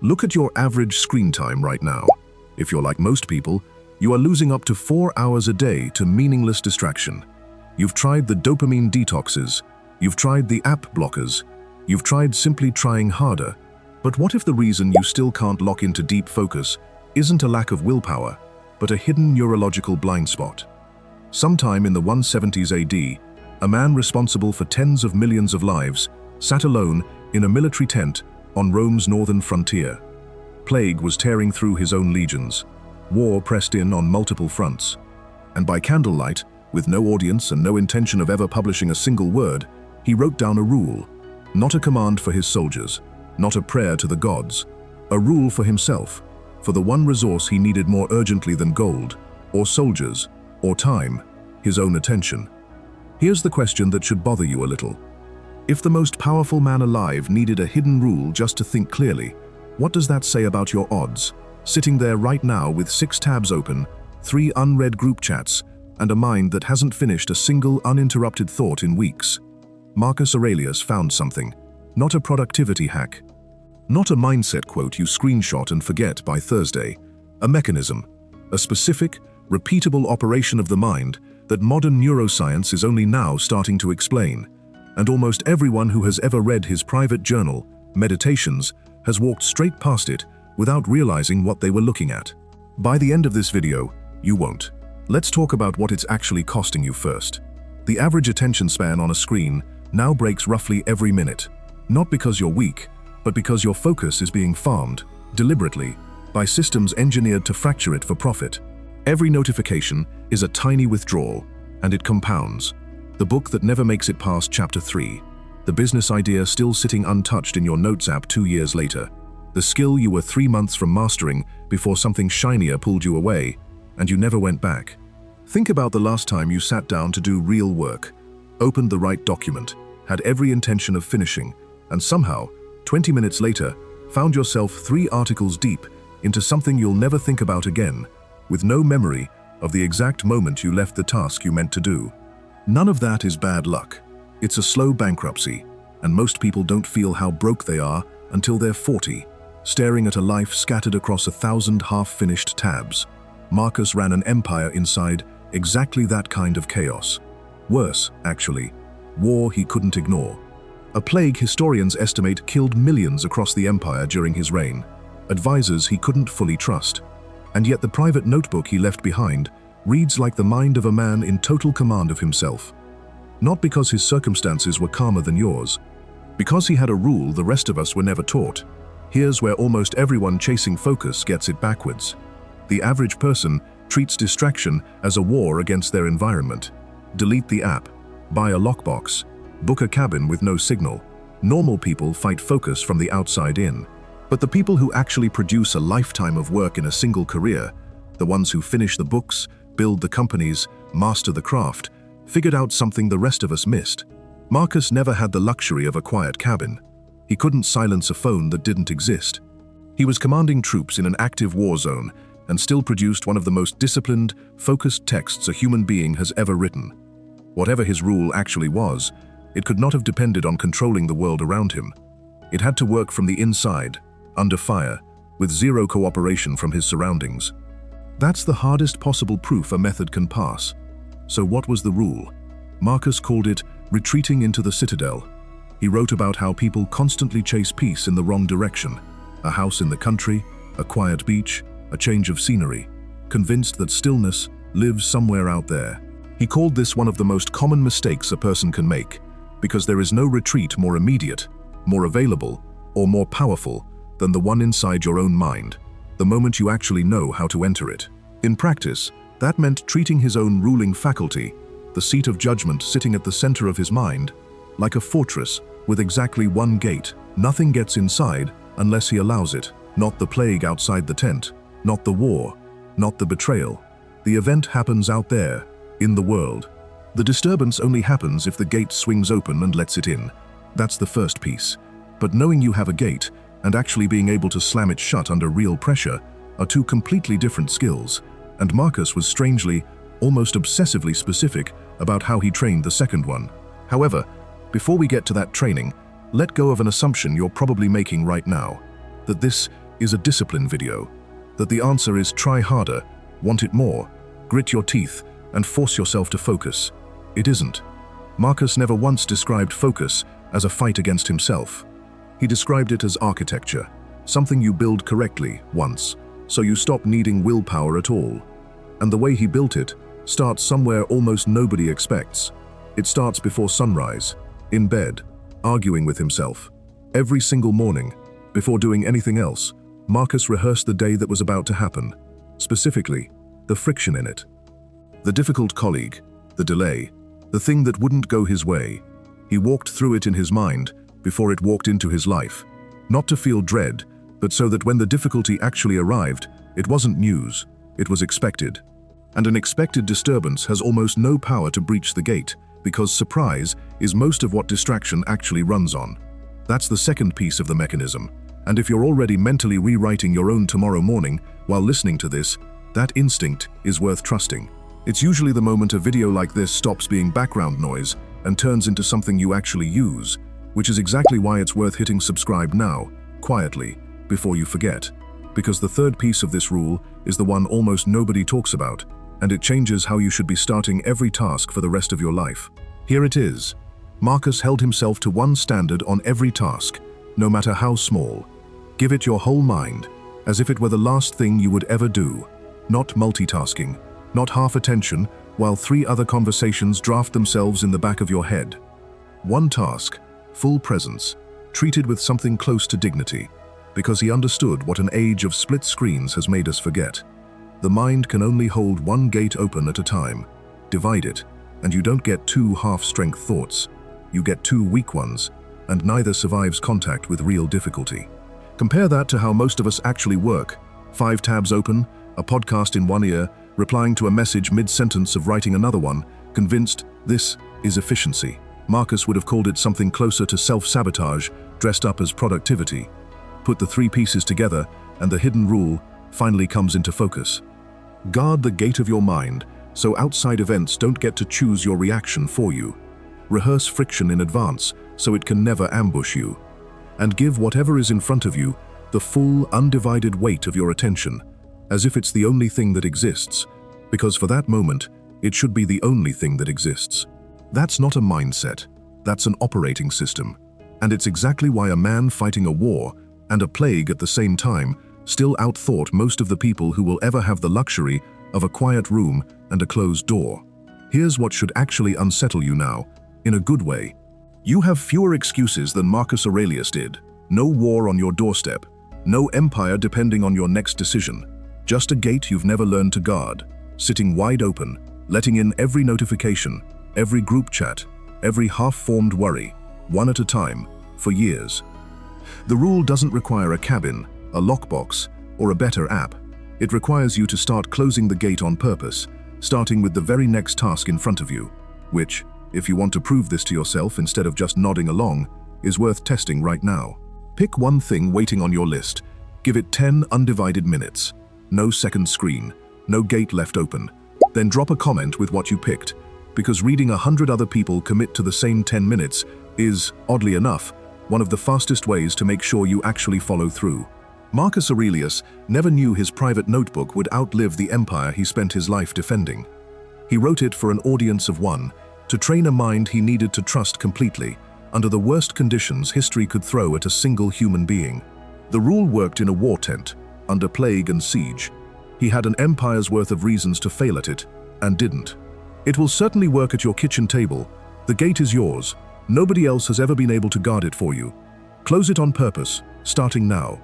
Look at your average screen time right now. If you're like most people, you are losing up to 4 hours a day to meaningless distraction. You've tried the dopamine detoxes, you've tried the app blockers, you've tried simply trying harder. But what if the reason you still can't lock into deep focus isn't a lack of willpower, but a hidden neurological blind spot? Sometime in the 170s AD, a man responsible for tens of millions of lives sat alone in a military tent on Rome's northern frontier. Plague was tearing through his own legions. War pressed in on multiple fronts. And by candlelight, with no audience and no intention of ever publishing a single word, he wrote down a rule, not a command for his soldiers, not a prayer to the gods, a rule for himself, for the one resource he needed more urgently than gold, or soldiers, or time, his own attention. Here's the question that should bother you a little. If the most powerful man alive needed a hidden rule just to think clearly, what does that say about your odds? Sitting there right now with 6 tabs open, 3 unread group chats, and a mind that hasn't finished a single uninterrupted thought in weeks. Marcus Aurelius found something, not a productivity hack, not a mindset quote you screenshot and forget by Thursday, a mechanism, a specific, repeatable operation of the mind that modern neuroscience is only now starting to explain. And almost everyone who has ever read his private journal, Meditations, has walked straight past it without realizing what they were looking at. By the end of this video, you won't. Let's talk about what it's actually costing you first. The average attention span on a screen now breaks roughly every minute, not because you're weak, but because your focus is being farmed, deliberately, by systems engineered to fracture it for profit. Every notification is a tiny withdrawal, and it compounds. The book that never makes it past chapter 3. The business idea still sitting untouched in your notes app 2 years later. The skill you were 3 months from mastering before something shinier pulled you away, and you never went back. Think about the last time you sat down to do real work, opened the right document, had every intention of finishing, and somehow, 20 minutes later, found yourself 3 articles deep into something you'll never think about again, with no memory of the exact moment you left the task you meant to do. None of that is bad luck. It's a slow bankruptcy, and most people don't feel how broke they are until they're 40, staring at a life scattered across 1,000 half-finished tabs. Marcus ran an empire inside exactly that kind of chaos. Worse, actually, war he couldn't ignore. A plague historians estimate killed millions across the empire during his reign, advisors he couldn't fully trust. And yet the private notebook he left behind reads like the mind of a man in total command of himself. Not because his circumstances were calmer than yours, because he had a rule the rest of us were never taught. Here's where almost everyone chasing focus gets it backwards. The average person treats distraction as a war against their environment. Delete the app, buy a lockbox, book a cabin with no signal. Normal people fight focus from the outside in. But the people who actually produce a lifetime of work in a single career, the ones who finish the books, build the companies, master the craft, figured out something the rest of us missed. Marcus never had the luxury of a quiet cabin. He couldn't silence a phone that didn't exist. He was commanding troops in an active war zone and still produced one of the most disciplined, focused texts a human being has ever written. Whatever his rule actually was, it could not have depended on controlling the world around him. It had to work from the inside, under fire, with zero cooperation from his surroundings. That's the hardest possible proof a method can pass. So what was the rule? Marcus called it retreating into the Citadel. He wrote about how people constantly chase peace in the wrong direction. A house in the country, a quiet beach, a change of scenery, convinced that stillness lives somewhere out there. He called this one of the most common mistakes a person can make, because there is no retreat more immediate, more available, or more powerful than the one inside your own mind, the moment you actually know how to enter it. In practice, that meant treating his own ruling faculty, the seat of judgment sitting at the center of his mind, like a fortress with exactly one gate. Nothing gets inside unless he allows it. Not the plague outside the tent, not the war, not the betrayal. The event happens out there, in the world. The disturbance only happens if the gate swings open and lets it in. That's the first piece. But knowing you have a gate and actually being able to slam it shut under real pressure are 2 completely different skills, and Marcus was strangely, almost obsessively specific about how he trained the second one. However, before we get to that training, let go of an assumption you're probably making right now, that this is a discipline video, that the answer is try harder, want it more, grit your teeth, and force yourself to focus. It isn't. Marcus never once described focus as a fight against himself. He described it as architecture, something you build correctly once, so you stop needing willpower at all. And the way he built it starts somewhere almost nobody expects. It starts before sunrise, in bed, arguing with himself. Every single morning, before doing anything else, Marcus rehearsed the day that was about to happen, specifically, the friction in it. The difficult colleague, the delay, the thing that wouldn't go his way. He walked through it in his mind before it walked into his life, not to feel dread, but so that when the difficulty actually arrived, it wasn't news, it was expected. And an expected disturbance has almost no power to breach the gate, because surprise is most of what distraction actually runs on. That's the second piece of the mechanism, and if you're already mentally rewriting your own tomorrow morning while listening to this, that instinct is worth trusting. It's usually the moment a video like this stops being background noise and turns into something you actually use, which is exactly why it's worth hitting subscribe now, quietly, before you forget. Because the third piece of this rule is the one almost nobody talks about, and it changes how you should be starting every task for the rest of your life. Here it is. Marcus held himself to one standard on every task, no matter how small. Give it your whole mind, as if it were the last thing you would ever do. Not multitasking, not half attention, while 3 other conversations draft themselves in the back of your head. One task, full presence, treated with something close to dignity, because he understood what an age of split screens has made us forget. The mind can only hold one gate open at a time. Divide it, and you don't get 2 half-strength thoughts. You get 2 weak ones, and neither survives contact with real difficulty. Compare that to how most of us actually work. 5 tabs open, a podcast in one ear, replying to a message mid-sentence of writing another one, convinced this is efficiency. Marcus would have called it something closer to self-sabotage, dressed up as productivity. Put the 3 pieces together, and the hidden rule finally comes into focus. Guard the gate of your mind, so outside events don't get to choose your reaction for you. Rehearse friction in advance, so it can never ambush you. And give whatever is in front of you the full, undivided weight of your attention, as if it's the only thing that exists, because for that moment, it should be the only thing that exists. That's not a mindset, that's an operating system. And it's exactly why a man fighting a war and a plague at the same time still outthought most of the people who will ever have the luxury of a quiet room and a closed door. Here's what should actually unsettle you now, in a good way. You have fewer excuses than Marcus Aurelius did. No war on your doorstep, no empire depending on your next decision. Just a gate you've never learned to guard, sitting wide open, letting in every notification, every group chat, every half-formed worry, one at a time, for years. The rule doesn't require a cabin, a lockbox, or a better app. It requires you to start closing the gate on purpose, starting with the very next task in front of you, which, if you want to prove this to yourself instead of just nodding along, is worth testing right now. Pick one thing waiting on your list. Give it 10 undivided minutes. No second screen, no gate left open. Then drop a comment with what you picked, because reading 100 other people commit to the same 10 minutes is, oddly enough, one of the fastest ways to make sure you actually follow through. Marcus Aurelius never knew his private notebook would outlive the empire he spent his life defending. He wrote it for an audience of one, to train a mind he needed to trust completely, under the worst conditions history could throw at a single human being. The rule worked in a war tent, under plague and siege. He had an empire's worth of reasons to fail at it, and didn't. It will certainly work at your kitchen table. The gate is yours. Nobody else has ever been able to guard it for you. Close it on purpose, starting now.